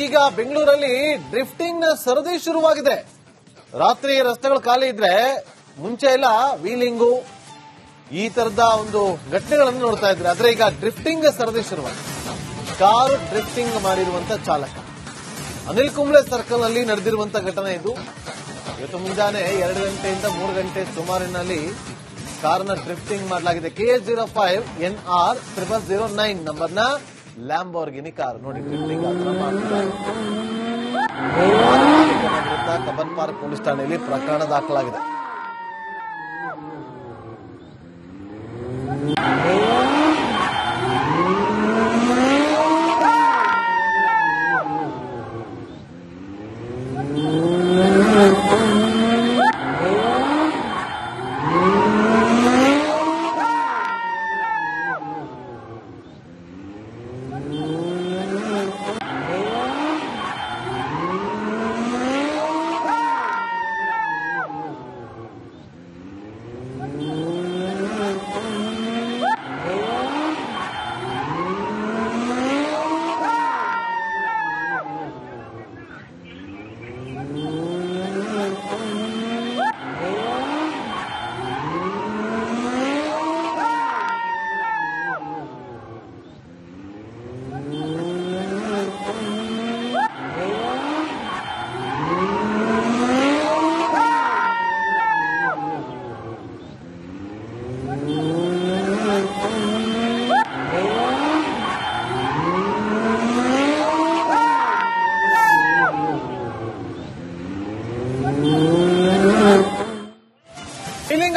ಈಗ ಬೆಂಗಳೂರಲ್ಲಿ ಡ್ರಿಫ್ಟಿಂಗ್ ನ ಸರದಿ ಶುರುವಾಗಿದೆ. ರಾತ್ರಿ ರಸ್ತೆಗಳು ಖಾಲಿ ಇದ್ರೆ ಮುಂಚೆ ಎಲ್ಲ ವೀಲಿಂಗು ಈ ತರದ ಒಂದು ಘಟನೆಗಳನ್ನು ನೋಡ್ತಾ ಇದ್ರೆ, ಆದ್ರೆ ಈಗ ಡ್ರಿಫ್ಟಿಂಗ್ ಸರದಿ ಶುರುವಾಗಿದೆ. ಕಾರು ಡ್ರಿಫ್ಟಿಂಗ್ ಮಾಡಿರುವಂತ ಚಾಲಕ ಅನಿಲ್ ಕುಂಬ್ಳೆ ಸರ್ಕಲ್ ನಲ್ಲಿ ನಡೆದಿರುವಂತ ಘಟನೆ ಇದು. ಇವತ್ತು ಮುಂಜಾನೆ 2 ಗಂಟೆಯಿಂದ 3 ಗಂಟೆ ಸುಮಾರಿನಲ್ಲಿ ಕಾರನ್ನ ಡ್ರಿಫ್ಟಿಂಗ್ ಮಾಡಲಾಗಿದೆ. KH05 NR 0009 ನಂಬರ್ನ ಲ್ಯಾಂಬೋರ್ಗಿನಿ ಕಾರ್ ನೋಡಿ ಡ್ರಿಫ್ಟಿಂಗ್ ವಿರುದ್ಧ ಕಬ್ಬನ್ ಪಾರ್ಕ್ ಪೊಲೀಸ್ ಠಾಣೆಯಲ್ಲಿ ಪ್ರಕರಣ ದಾಖಲಾಗಿದೆ.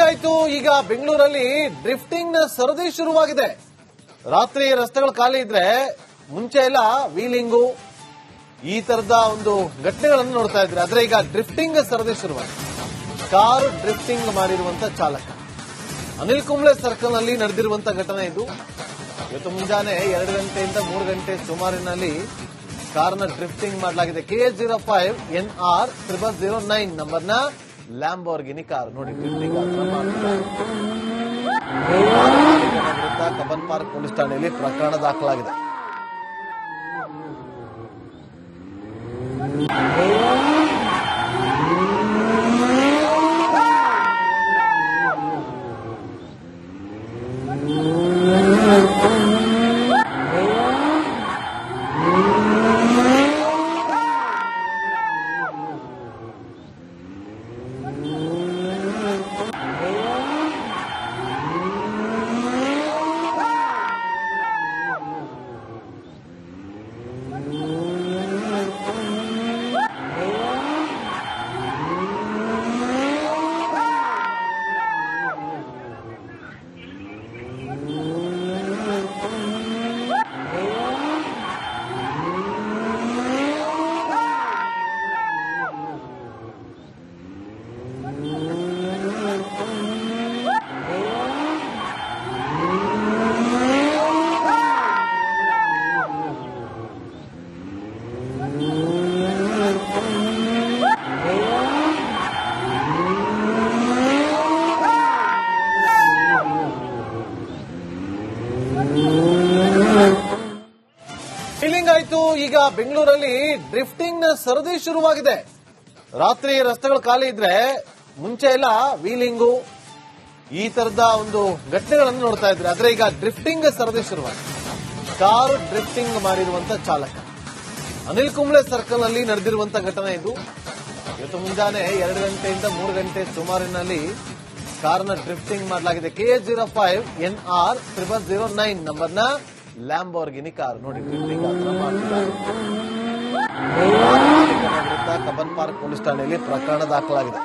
ಆಯ್ತು. ಈಗ ಬೆಂಗಳೂರಲ್ಲಿ ಡ್ರಿಫ್ಟಿಂಗ್ ನ ಸರದಿ ಶುರುವಾಗಿದೆ. ರಾತ್ರಿ ರಸ್ತೆಗಳು ಖಾಲಿ ಇದ್ರೆ ಮುಂಚೆ ಎಲ್ಲ ವೀಲಿಂಗು ಈ ತರದ ಒಂದು ಘಟನೆಗಳನ್ನು ನೋಡ್ತಾ ಇದ್ರೆ, ಆದ್ರೆ ಈಗ ಡ್ರಿಫ್ಟಿಂಗ್ ಸರದಿ ಶುರುವಾಗಿದೆ. ಕಾರು ಡ್ರಿಫ್ಟಿಂಗ್ ಮಾಡಿರುವಂತ ಚಾಲಕ ಅನಿಲ್ ಕುಂಬ್ಳೆ ಸರ್ಕಲ್ ನಲ್ಲಿ ನಡೆದಿರುವಂತ ಘಟನೆ ಇದು. ಇವತ್ತು ಮುಂಜಾನೆ 2 ಗಂಟೆಯಿಂದ 3 ಗಂಟೆ ಸುಮಾರಿನಲ್ಲಿ ಕಾರನ್ನ ಡ್ರಿಫ್ಟಿಂಗ್ ಮಾಡಲಾಗಿದೆ. KH05 NR 0009 ನಂಬರ್ನ ಲ್ಯಾಂಬೋರ್ಗಿನಿ ಕಾರ್ ನೋಡಿ ಡ್ರಿಫ್ಟಿಂಗ್ ವಿರುದ್ಧ ಕಬ್ಬನ್ ಪಾರ್ಕ್ ಪೊಲೀಸ್ ಠಾಣೆಯಲ್ಲಿ ಪ್ರಕರಣ ದಾಖಲಾಗಿದೆ. ಆಯ್ತು. ಈಗ ಬೆಂಗಳೂರಲ್ಲಿ ಡ್ರಿಫ್ಟಿಂಗ್ ನ ಸರದಿ ಶುರುವಾಗಿದೆ. ರಾತ್ರಿ ರಸ್ತೆಗಳು ಖಾಲಿ ಇದ್ರೆ ಮುಂಚೆ ಎಲ್ಲ ವೀಲಿಂಗು ಈ ತರದ ಒಂದು ಘಟನೆಗಳನ್ನು ನೋಡ್ತಾ ಇದ್ರೆ, ಆದ್ರೆ ಈಗ ಡ್ರಿಫ್ಟಿಂಗ್ ಸರದಿ ಶುರುವಾಗಿದೆ. ಕಾರು ಡ್ರಿಫ್ಟಿಂಗ್ ಮಾಡಿರುವಂತ ಚಾಲಕ ಅನಿಲ್ ಕುಂಬ್ಳೆ ಸರ್ಕಲ್ ನಲ್ಲಿ ನಡೆದಿರುವಂತ ಘಟನೆ ಇದು. ಇವತ್ತು ಮುಂಜಾನೆ 2 ಗಂಟೆಯಿಂದ 3 ಗಂಟೆ ಸುಮಾರಿನಲ್ಲಿ ಕಾರನ್ನ ಡ್ರಿಫ್ಟಿಂಗ್ ಮಾಡಲಾಗಿದೆ. KH05 NR 0009 ನಂಬರ್ನ ಲ್ಯಾಂಬೋರ್ಗಿನಿ ಕಾರ್ ನೋಡಿ ಡ್ರಿಫ್ಟಿಂಗ್ ವಿರುದ್ಧ ಕಬ್ಬನ್ ಪಾರ್ಕ್ ಪೊಲೀಸ್ ಠಾಣೆಯಲ್ಲಿ ಪ್ರಕರಣ ದಾಖಲಾಗಿದೆ.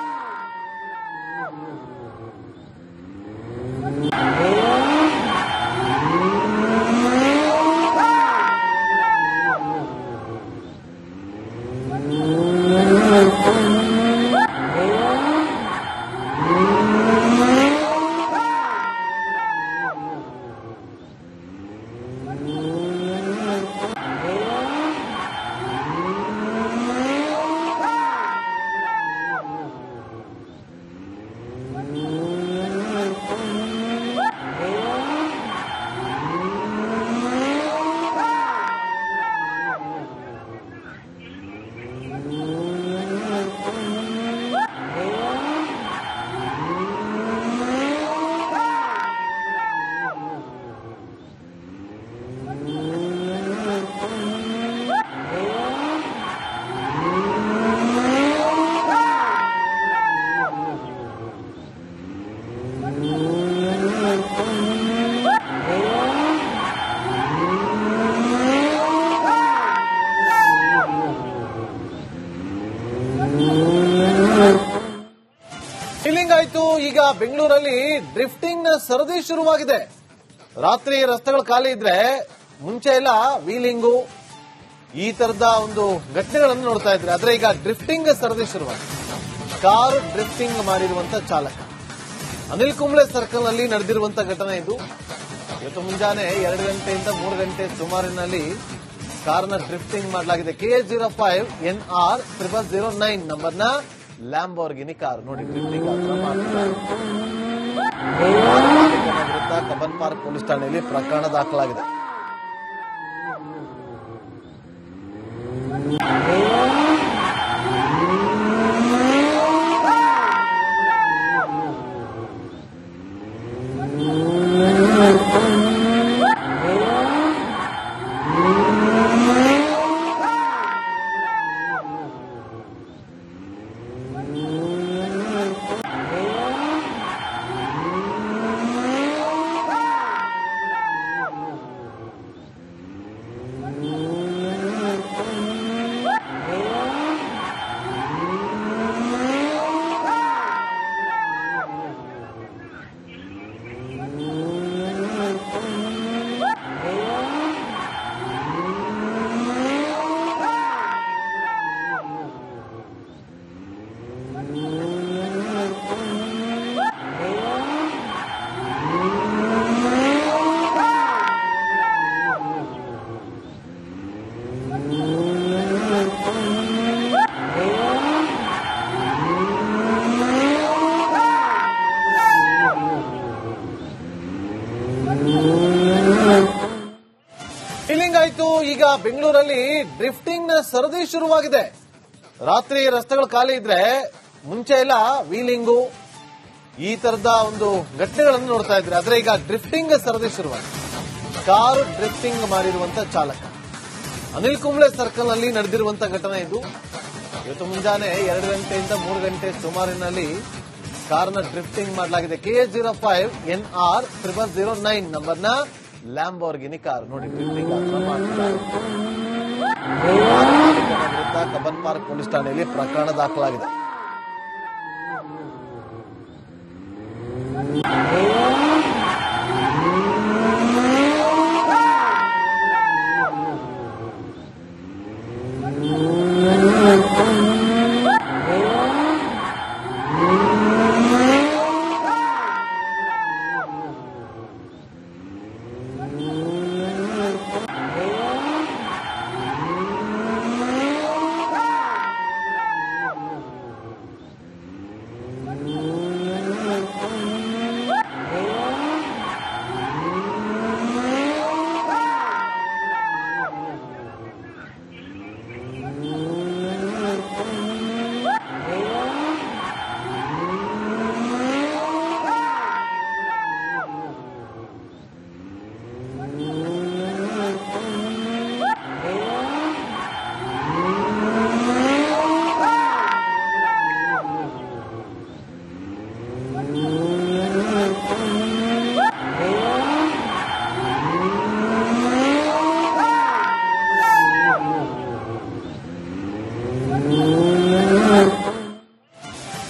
ಆಯ್ತು, ಈಗ ಬೆಂಗಳೂರಲ್ಲಿ ಡ್ರಿಫ್ಟಿಂಗ್ ನ ಸರದಿ ಶುರುವಾಗಿದೆ. ರಾತ್ರಿ ರಸ್ತೆಗಳು ಖಾಲಿ ಇದ್ರೆ ಮುಂಚೆ ಎಲ್ಲ ವೀಲಿಂಗು ಈ ತರದ ಒಂದು ಘಟನೆಗಳನ್ನು ನೋಡ್ತಾ ಇದ್ರೆ, ಆದ್ರೆ ಈಗ ಡ್ರಿಫ್ಟಿಂಗ್ ಸರದಿ ಶುರುವಾಗಿದೆ. ಕಾರು ಡ್ರಿಫ್ಟಿಂಗ್ ಮಾಡಿರುವಂತ ಚಾಲಕ ಅನಿಲ್ ಕುಂಬ್ಳೆ ಸರ್ಕಲ್ ನಲ್ಲಿ ನಡೆದಿರುವಂತ ಘಟನೆ ಇದು. ಇವತ್ತು ಮುಂಜಾನೆ 2 ಗಂಟೆಯಿಂದ 3 ಗಂಟೆ ಸುಮಾರಿನಲ್ಲಿ ಕಾರ್ನ ಡ್ರಿಫ್ಟಿಂಗ್ ಮಾಡಲಾಗಿದೆ. KH05 NR 0009 ನಂಬರ್ನ ಲ್ಯಾಂಬೋರ್ಗಿನಿ ಕಾರ್ ನೋಡಿ ಡ್ರಿಫ್ಟಿಂಗ್ ವಿರುದ್ಧ ಕಬ್ಬನ್ ಪಾರ್ಕ್ ಪೊಲೀಸ್ ಠಾಣೆಯಲ್ಲಿ ಪ್ರಕರಣ ದಾಖಲಾಗಿದೆ. ಫೀಲಿಂಗ್ ಆಯ್ತು, ಈಗ ಬೆಂಗಳೂರಲ್ಲಿ ಡ್ರಿಫ್ಟಿಂಗ್ ನ ಸರದಿ ಶುರುವಾಗಿದೆ. ರಾತ್ರಿ ರಸ್ತೆಗಳು ಖಾಲಿ ಇದ್ರೆ ಮುಂಚೆ ಎಲ್ಲ ವೀಲಿಂಗು ಈ ತರದ ಒಂದು ಘಟನೆಗಳನ್ನು ನೋಡ್ತಾ ಇದ್ರೆ, ಆದ್ರೆ ಈಗ ಡ್ರಿಫ್ಟಿಂಗ್ ಸರದಿ ಶುರುವಾಗಿದೆ. ಕಾರು ಡ್ರಿಫ್ಟಿಂಗ್ ಮಾಡಿರುವಂತ ಚಾಲಕ ಅನಿಲ್ ಕುಂಬ್ಳೆ ಸರ್ಕಲ್ ನಲ್ಲಿ ನಡೆದಿರುವಂತ ಘಟನೆ ಇದು. ಇವತ್ತು ಮುಂಜಾನೆ 2 ಗಂಟೆಯಿಂದ 3 ಗಂಟೆ ಸುಮಾರಿನಲ್ಲಿ ಕಾರ್ನ ಡ್ರಿಫ್ಟಿಂಗ್ ಮಾಡಲಾಗಿದೆ. KH05 NR 0009 ನಂಬರ್ನ ಲ್ಯಾಂಬೋರ್ಗಿನಿ ಕಾರ್ ನೋಡಿ ಡ್ರಿಫ್ಟಿಂಗ್ ವಿರುದ್ಧ ಕಬ್ಬನ್ ಪಾರ್ಕ್ ಪೊಲೀಸ್ ಠಾಣೆಯಲ್ಲಿ ಪ್ರಕರಣ ದಾಖಲಾಗಿದೆ.